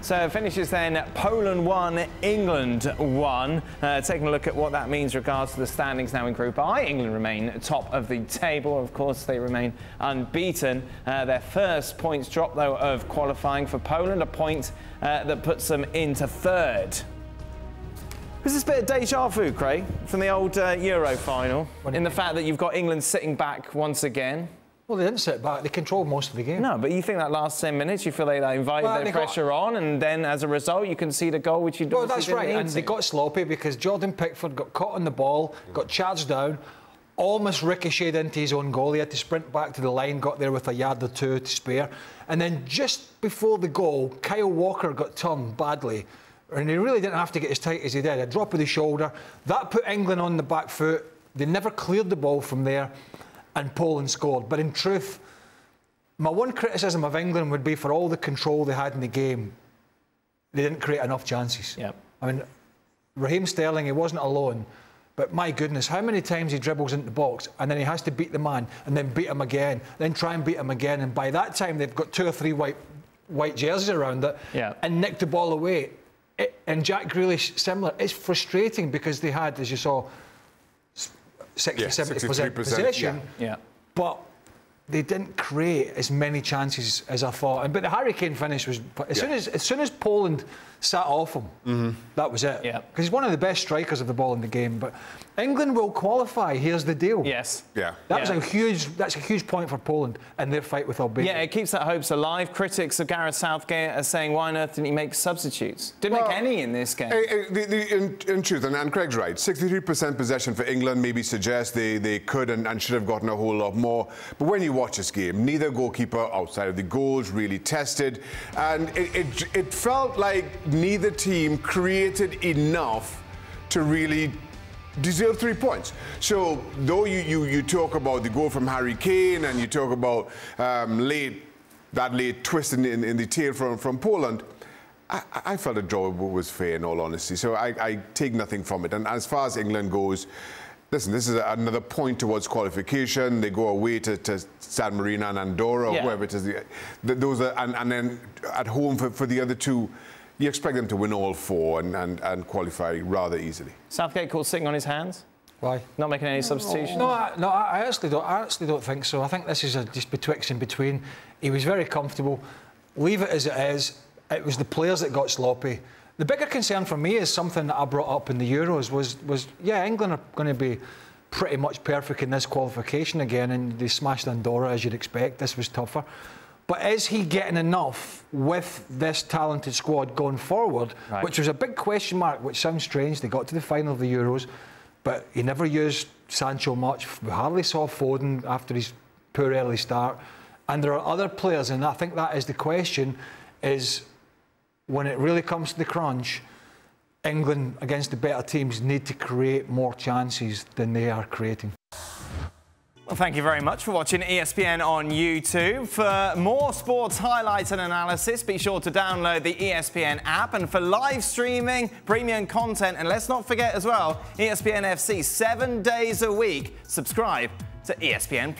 So it finishes then Poland 1, England 1. Taking a look at what that means regards to the standings now in Group I. England remain top of the table. Of course, they remain unbeaten. Their first points drop, though, of qualifying for Poland, a point that puts them into third. This is a bit of deja vu, Craig, from the old Euro final, in the fact that you've got England sitting back once again. Well, they didn't sit back. They controlled most of the game. No, but you think that last 10 minutes, you feel they invited their pressure on, and then, as a result, you concede a goal, which you don't. Well, that's right, and they got sloppy because Jordan Pickford got caught on the ball, got charged down, almost ricocheted into his own goal. He had to sprint back to the line, got there with a yard or two to spare. And then just before the goal, Kyle Walker got turned badly. And he really didn't have to get as tight as he did. A drop of the shoulder. That put England on the back foot. They never cleared the ball from there. And Poland scored. But in truth, my one criticism of England would be for all the control they had in the game, they didn't create enough chances. Yep. I mean, Raheem Sterling, he wasn't alone, but my goodness, how many times he dribbles into the box and then he has to beat the man and then beat him again, then try and beat him again, and by that time they've got 2 or 3 white jerseys around it and nicked the ball away. And Jack Grealish, similar. It's frustrating because they had, as you saw, 60-70% possession, but they didn't create as many chances as I thought. But the Harry Kane finish was as soon as Poland sat off him, that was it. Because he's one of the best strikers of the ball in the game. But England will qualify. Here's the deal. Yes. That's a huge point for Poland in their fight with Albania. Yeah, it keeps that hopes alive. Critics of Gareth Southgate are saying, why on earth didn't he make substitutes? Didn't make any in this game. In truth, and Craig's right, 63% possession for England maybe suggests they could and should have gotten a whole lot more. But when you watch this game, neither goalkeeper outside of the goals really tested, and it felt like neither team created enough to really deserve 3 points. So though you talk about the goal from Harry Kane and you talk about that late twist in the tail from Poland, I felt a draw was fair in all honesty. So I take nothing from it. And as far as England goes, listen, this is another point towards qualification. They go away to San Marino and Andorra, or whoever it is. Those are, and then at home for the other two, you expect them to win all 4 and qualify rather easily. Southgate caught sitting on his hands? Why? Not making any substitutions? No, I actually don't think so. I think this is just betwixt and between. He was very comfortable. Leave it as it is. It was the players that got sloppy. The bigger concern for me is something that I brought up in the Euros was England are going to be pretty much perfect in this qualification again, and they smashed Andorra as you'd expect. This was tougher. But is he getting enough with this talented squad going forward, which was a big question mark, which sounds strange. They got to the final of the Euros, but he never used Sancho much. We hardly saw Foden after his poor early start. And there are other players, and I think that is the question, is when it really comes to the crunch, England against the better teams need to create more chances than they are creating. Well, thank you very much for watching ESPN on YouTube. For more sports highlights and analysis, be sure to download the ESPN app. And for live streaming, premium content, and let's not forget as well, ESPN FC 7 days a week. Subscribe to ESPN+.